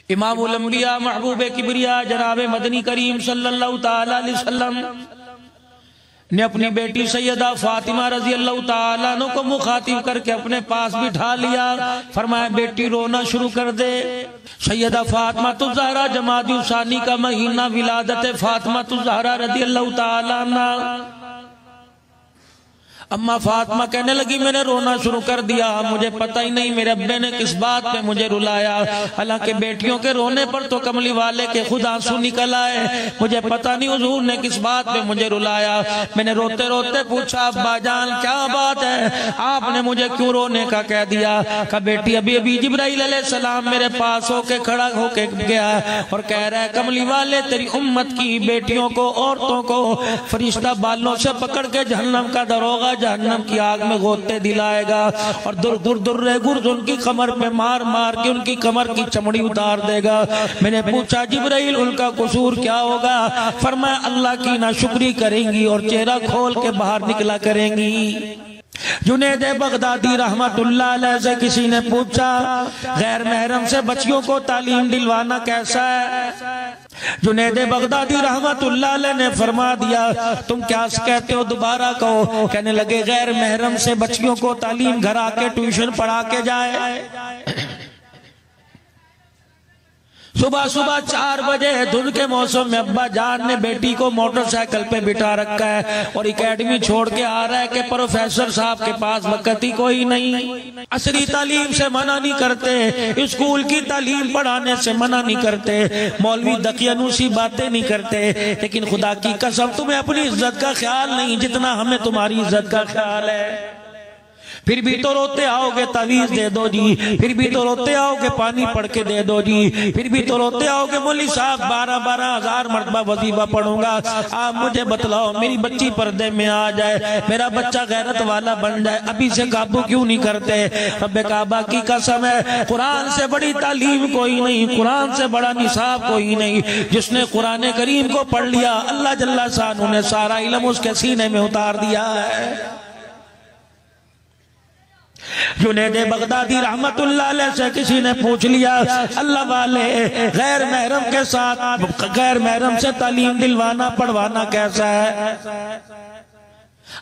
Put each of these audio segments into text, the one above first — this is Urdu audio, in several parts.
امام الانبیاء محبوب کبریا جناب مدنی کریم صلی اللہ تعالی علیہ وسلم نے اپنی بیٹی سیدہ فاطمہ رضی اللہ تعالیٰ عنہ کو مخاطب کر کے اپنے پاس بٹھا لیا. فرمایا بیٹی رونا شروع کر دے. سیدہ فاطمہ الزہرا جمادی ثانی کا مہینہ ولادت فاطمہ الزہرا رضی اللہ تعالیٰ عنہ. اما فاطمہ کہنے لگی میں نے رونا شروع کر دیا, مجھے پتہ ہی نہیں میرے ابے نے کس بات پہ مجھے رلایا. حالانکہ بیٹیوں کے رونے پر تو کملی والے کے خود آنسو نکل آئے. مجھے پتہ نہیں حضور نے کس بات پہ مجھے رلایا. میں نے روتے روتے پوچھا ابا جان کیا بات ہے, آپ نے مجھے کیوں رونے کا کہہ دیا؟ کہا بیٹی ابھی جبرائیل علیہ السلام میرے پاس ہو کے کھڑا ہو کے گیا اور کہہ رہا ہے کملی والے تیری امت کی بیٹیوں کو عورتوں کو فرشتہ بالوں سے پکڑ کے جہنم کا دروغہ جہنم کی آگ میں غوطے دلائے گا اور در گرز ان کی کمر پہ مار مار کے ان کی کمر کی چمڑی اتار دے گا. میں نے پوچھا جبرائیل ان کا قصور کیا ہوگا؟ فرمایا اللہ کی ناشکری کریں گی اور چہرہ کھول کے باہر نکلا کریں گی. جنید بغدادی رحمت اللہ علیہ سے کسی نے پوچھا غیر محرم سے بچیوں کو تعلیم دلوانا کیسا ہے؟ جنید بغدادی رحمت اللہ علیہ نے فرما دیا تم کیا کہتے ہو دوبارہ کہو. کہنے لگے غیر محرم سے بچیوں کو تعلیم گھر آ کے ٹیوشن پڑھا کے جائے. صبح 4 بجے دھند کے موسم میں ابا جان نے بیٹی کو موٹر سائیکل پہ بٹھا رکھا ہے اور اکیڈمی چھوڑ کے آ رہا ہے کہ پروفیسر صاحب کے پاس وقت ہی کوئی نہیں. عصری تعلیم سے منع نہیں کرتے, اسکول کی تعلیم پڑھانے سے منع نہیں کرتے, مولوی دقیانوسی باتیں نہیں کرتے, لیکن خدا کی قسم تمہیں اپنی عزت کا خیال نہیں جتنا ہمیں تمہاری عزت کا خیال ہے. پھر بھی تو روتے آؤ گے تعویذ دے دو جی, پھر بھی تو روتے آؤ گے پانی پڑھ کے دے دو جی, پھر بھی تو روتے آؤ گے مولی صاحب 12,000 مرتبہ وظیفہ پڑھوں گا. آپ مجھے بتلاؤ میری بچی پردے میں آ جائے, میرا بچہ غیرت والا بن جائے, ابھی سے قابو کیوں نہیں کرتے؟ رب کعبہ کی قسم ہے قرآن سے بڑی تعلیم کوئی نہیں, قرآن سے بڑا نصاب کوئی نہیں. جس نے قرآن کریم کو پڑھ لیا اللہ جل شانہ نے سارا علم اس کے سینے میں اتار دیا ہے. جنید بغدادی رحمت اللہ علیہ سے کسی نے پوچھ لیا اللہ والے غیر محرم کے ساتھ غیر محرم سے تعلیم دلوانا پڑھوانا کیسا ہے؟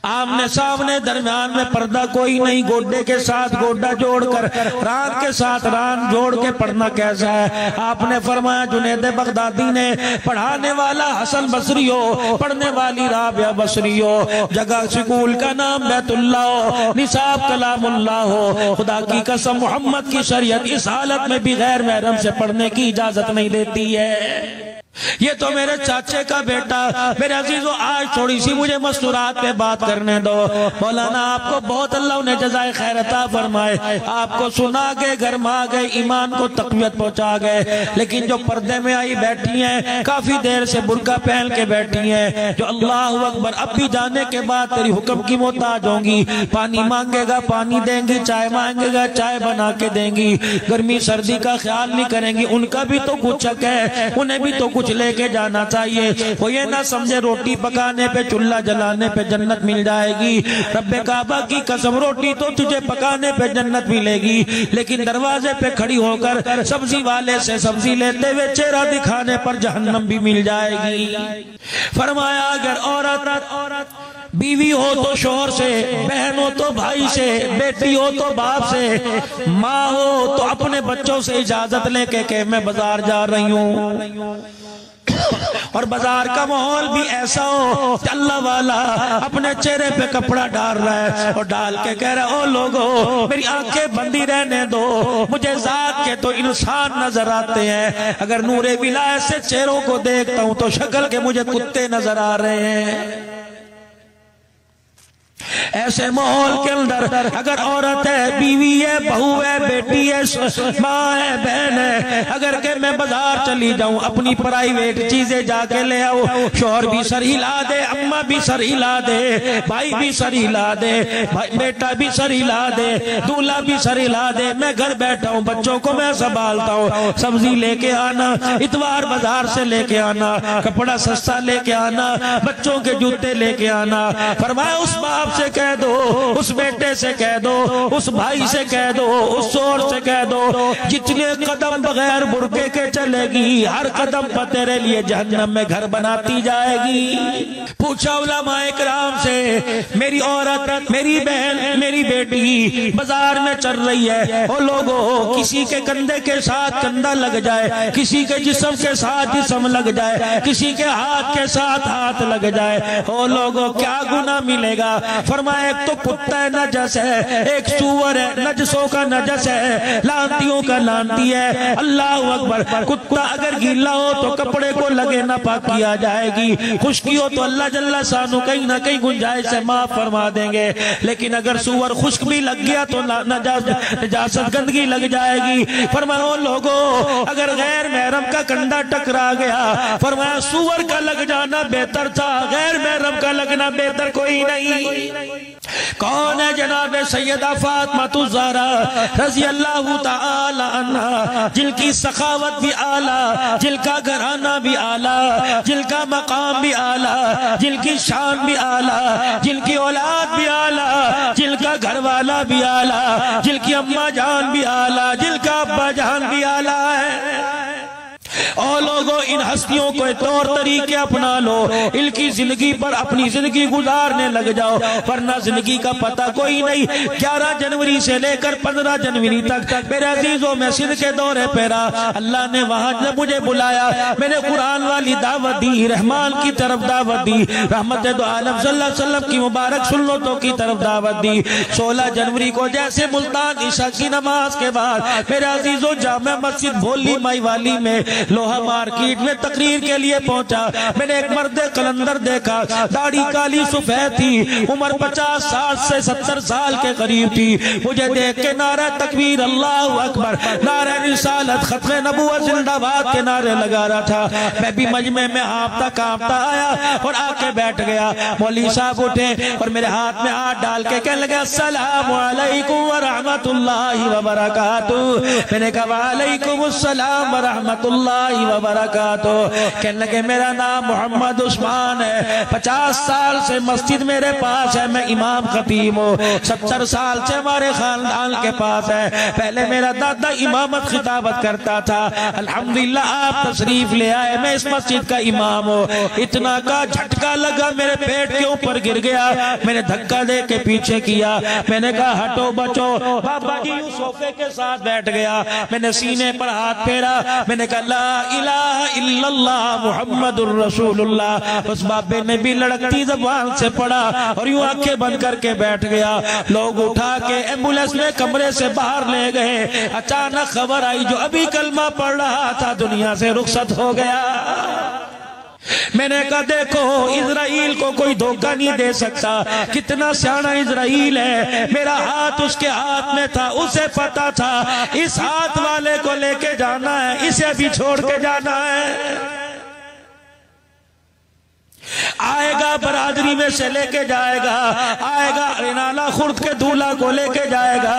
آمنے سامنے درمیان میں پردہ کوئی نہیں, گوڈے کے ساتھ گوڈا جوڑ کر ران کے ساتھ ران جوڑ کے پڑھنا کیسا ہے؟ آپ نے فرمایا جنید بغدادی نے پڑھانے والا حسن بصری ہو, پڑھنے والی رابعہ بصری ہو, جگہ سکول کا نام بیت اللہ ہو, نصاب کلام اللہ ہو, خدا کی قسم محمد کی شریعت اس حالت میں بھی غیر محرم سے پڑھنے کی اجازت نہیں دیتی ہے. یہ تو میرے چاچے کا بیٹا. میرے عزیزو آج تھوڑی سی مجھے مستورات پہ بات کرنے دو. مولانا آپ کو بہت اللہ انہیں جزائے خیر عطا فرمائے, آپ کو سنا گئے گھر میں آ گئے ایمان کو تقویت پہنچا گئے, لیکن جو پردے میں آئی بیٹھی ہیں کافی دیر سے برقع پہن کے بیٹھی ہیں, جو اللہ اکبر اب بھی جانے کے بعد تیری حکم کی محتاج ہوں گی, پانی مانگے گا پانی دیں گی, چائے مانگے گا چائے بنا کے دیں گی, گرمی سردی کا خیال نہیں کریں گی, ان کا بھی تو کچھ حق ہے, انہیں بھی تو کچھ لے کے جانا چاہیے. وہ یہ نہ سمجھے روٹی پکانے پہ چولہا جلانے پہ جنت مل جائے گی. رب کعبہ کی قسم روٹی تو تجھے پکانے پہ جنت ملے گی, لیکن دروازے پہ کھڑی ہو کر سبزی والے سے سبزی لیتے ہوئے چہرہ دکھانے پر جہنم بھی مل جائے گی. فرمایا اگر عورت بیوی ہو تو شوہر سے, بہن ہو تو بھائی سے, بیٹی ہو تو باپ سے, ماں ہو تو اپنے بچوں سے اجازت لے کے کہ میں بازار جا رہی ہوں, اور بازار کا ماحول بھی ایسا ہو کہ اللہ والا اپنے چہرے پہ کپڑا ڈال رہا ہے اور ڈال کے کہہ رہا ہے او لوگو میری آنکھیں بندی رہنے دو, مجھے ذات کے تو انسان نظر آتے ہیں, اگر نور ولایت سے چہروں کو دیکھتا ہوں تو شکل کے مجھے کتے نظر آ رہے ہیں. ایسے ماحول کے اندر اگر عورت ہے, بیوی ہے, بہو ہے, بیٹی ہے, ماں ہے, بہن ہے, اگر کہ میں بازار چلی جاؤں اپنی پرائیویٹ چیزیں جا کے لے آؤں, شوہر بھی سر ہلا دے, اماں بھی سر ہلا دے، بھائی بھی سر ہلا دے، بیٹا بھی سر ہلا دے، دولہا بھی سر ہلا دے، میں گھر بیٹھا ہوں، بچوں کو میں سنبھالتا ہوں، سبزی لے کے آنا، اتوار بازار سے لے کے آنا، کپڑا سستا لے کے آنا، بچوں کے جوتے لے کے آنا۔ فرمایا اس باپ سے کہہ دو، اس بیٹے سے کہہ دو، اس بھائی سے کہہ دو، اس شوہر سے کہہ دو، جتنے قدم بغیر برقعے کے چلے گی ہر قدم پر تیرے لیے جہنم میں گھر بناتی جائے گی۔ پوچھا علماء کرام سے، میری عورت، میری بہن، میری بیٹی بازار میں چل رہی ہے، او لوگو کسی کے کندھے کے ساتھ کندھا لگ جائے، کسی کے جسم کے ساتھ جسم لگ جائے، کسی کے ہاتھ کے ساتھ ہاتھ لگ جائے، او لوگو کیا گناہ ملے گا؟ فرمایا ایک تو کتا نجس ہے، ایک سور ہے، نجسوں کا نجس ہے، لانتیوں کا لانتی ہے۔ اللہ اکبر، کتا اگر گیلا ہو تو کپڑے کو لگے نہ پاک کیا جائے گی، خشکی ہو تو اللہ جل شانہ کہیں نہ کہیں گنجائش سے معاف فرما دیں گے، لیکن اگر سور خشک بھی لگ گیا تو نجاست گندگی لگ جائے گی۔ فرمایا لوگو اگر غیر محرم کا کندھا ٹکرا گیا، فرمایا سور کا لگ جانا بہتر تھا، غیر محرم کا لگنا بہتر کوئی نہیں۔ کون ہے جناب سیدہ فاطمہ الزہرا رضی اللہ تعالی عنہ، جن کی سخاوت بھی اعلیٰ، جن کا گھرانہ بھی اعلیٰ، جن کا مقام بھی اعلیٰ، جن کی شان بھی اعلیٰ، جن کی اولاد بھی اعلیٰ، جن کا گھر والا بھی اعلیٰ، جن کی اماں جان بھی اعلیٰ، جن کا ابا جان بھی اعلیٰ ہے۔ اور لوگوں ان ہستیوں کو طور طریقے اپنا لو، ان کی زندگی پر اپنی زندگی گزارنے لگ جاؤ، ورنہ زندگی کا پتہ کوئی نہیں۔ 11 جنوری سے لے کر 15 جنوری تک میرے عزیزوں میں سندھ کے دورے پہ رہا، اللہ نے وہاں جب مجھے بلایا، میں نے قرآن والی دعوت دی، رحمان کی طرف دعوت دی، رحمت دو عالم صلی اللہ علیہ وسلم کی مبارک سنتوں کی طرف دعوت دی۔ 16 جنوری کو جیسے ملتان عشاء کی نماز کے بعد میرے عزیزوں جامع مسجد بھولی مائی والی میں لوہا مارکیٹ میں تقریر کے لیے پہنچا، میں نے ایک مرد قلندر دیکھا، داڑھی کالی سفید تھی، عمر 50 سال سے 70 سال کے قریب تھی، مجھے دیکھ کے نعرہ تکبیر اللہ اکبر، نعرہ رسالت، ختم نبوت زندہ باد کے نعرے لگا رہا تھا۔ میں بھی مجمع میں ہانپتا کانپتا آیا اور آ کے بیٹھ گیا۔ مولوی صاحب اٹھے اور میرے ہاتھ میں ہاتھ ڈال کے کہنے لگے السلام علیکم ورحمت اللہ وبرکاتہ۔ میں نے کہا وعلیکم السلام ورحمت اللہ وبرکاتہ۔ کہنے لگے میرا نام محمد عثمان ہے، 50 سال سے مسجد میرے پاس ہے، میں امام خطیب ہوں، 70 سال سے ہمارے خاندان کے پاس ہے، پہلے میرا دادا امامت خطابت کرتا تھا، الحمدللہ آپ تشریف لے آئے، میں اس مسجد کا امام ہوں۔ اتنا کا جھٹکا لگا میرے پیٹ کے اوپر گر گیا، میں نے دھکا دے کے پیچھے کیا، میں نے کہا ہٹو بچو، بابا جی یوں صوفے کے ساتھ بیٹھ گیا، میں نے سینے پر ہاتھ پھیرا، میں نے کہا لا الہ الا اللہ محمد الرسول اللہ، اس بابے نے بھی لڑکتی زبان سے پڑھا اور یوں آنکھیں بند کر کے بیٹھ گیا۔ لوگ اٹھا کے ایمبولینس میں کمرے سے باہر لے گئے، اچانک خبر آئی جو ابھی کلمہ پڑھ رہا تھا دنیا سے رخصت ہو گیا۔ میں نے کہا دیکھو اسرائیل کو کوئی دھوکہ نہیں دے سکتا، کتنا سیانا اسرائیل ہے، میرا ہاتھ اس کے ہاتھ میں تھا، اسے پتا تھا اس ہاتھ والے کو لے کے جانا ہے، اسے بھی چھوڑ کے جانا ہے۔ آئے گا برادری میں سے لے کے جائے گا، آئے گا رینالہ خرد کے دولہا کو لے کے جائے گا،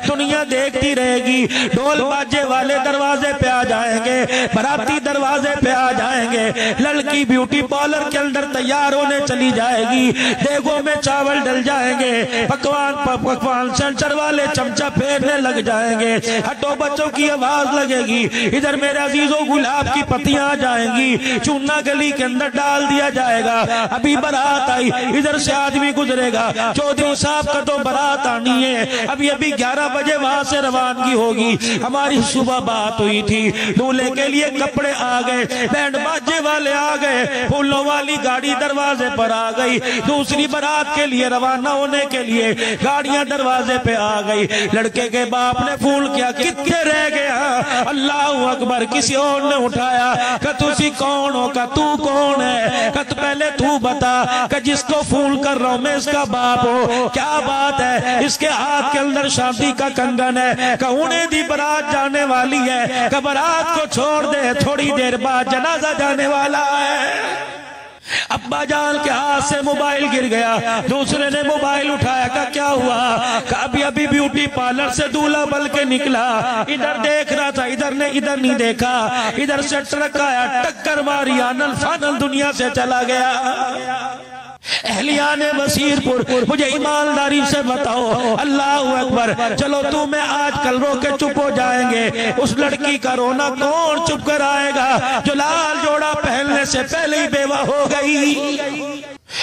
دنیا دیکھتی رہے گی، ڈھول باجے والے دروازے پہ آ جائیں گے، براتی دروازے پہ آ جائیں گے، لڑکی بیوٹی پارلر کے اندر تیار ہونے چلی جائے گی، دیگوں میں چاول ڈل جائیں گے، پکوان سینٹر والے چمچہ پھیرنے لگ جائیں گے، ہٹو بچوں کی آواز لگے گی، ادھر میرے عزیزوں گلاب کی پتیاں آ جائیں گی، چوننا گلی کے اندر ڈال دیا جائے گا، ابھی برات آئی، ادھر سے آدمی گزرے گا، چودھری صاحب کا تو برات آنی ہے، ابھی 11 بجے وہاں سے روانگی ہوگی، ہماری صبح بات ہوئی تھی، دولہے کے لیے کپڑے آ گئے، بینڈ باجے والے آ گئے، پھولوں والی گاڑی دروازے پر آ گئی، دوسری برات کے لیے روانہ ہونے کے لیے گاڑیاں دروازے پہ آ گئی، لڑکے کے باپ نے فون کیا کتنے رہ گیا، اللہ اکبر، کسی اور نے اٹھایا کہ تسی کون ہو، کہ تو کون ہے، کہ پہلے تو بتا کہ جس کو فون کر رہا ہوں میں اس کا باپ ہو، کیا بات ہے، اس کے ہاتھ کے اندر شادی کا کنگن ہے، کہ انہیں دی برات جانے والی ہے، کہ برات کو چھوڑ دے تھوڑی دیر بعد جنازہ جانے والا ہے۔ ابا جان کے ہاتھ سے موبائل گر گیا، دوسرے نے موبائل اٹھایا، کہا کیا ہوا؟ کہا ابھی بیوٹی پارلر سے دولہا بل کے نکلا، ادھر دیکھ رہا تھا، ادھر نہیں دیکھا، ادھر سے ٹرک آیا، ٹکر ماری، آنل فانل دنیا سے چلا گیا۔ اہلیان وسیر پور مجھے ایمانداری سے بتاؤ، اللہ اکبر، چلو تو میں آج کل رو کے چپ ہو جائیں گے، اس لڑکی کا رونا کون چپ کر آئے گا جو لال جوڑا پہننے سے پہلے ہی بیوہ ہو گئی؟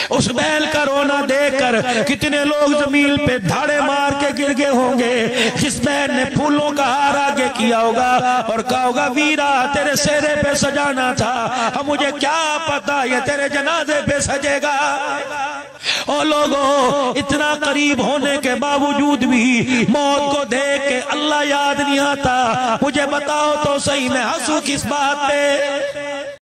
اس بیل کا رونا دیکھ کر کتنے لوگ زمین پہ دھاڑے مار کے گر گئے ہوں گے، جس بیل نے پھولوں کا ہار آگے کیا ہوگا اور کہا ہوگا ویرا تیرے سہرے پہ سجانا تھا، ہم مجھے کیا پتا یہ تیرے جنازے پہ سجے گا۔ اور لوگوں اتنا قریب ہونے کے باوجود بھی موت کو دیکھ کے اللہ یاد نہیں آتا، مجھے بتاؤ تو صحیح میں ہنسوں کس بات پہ؟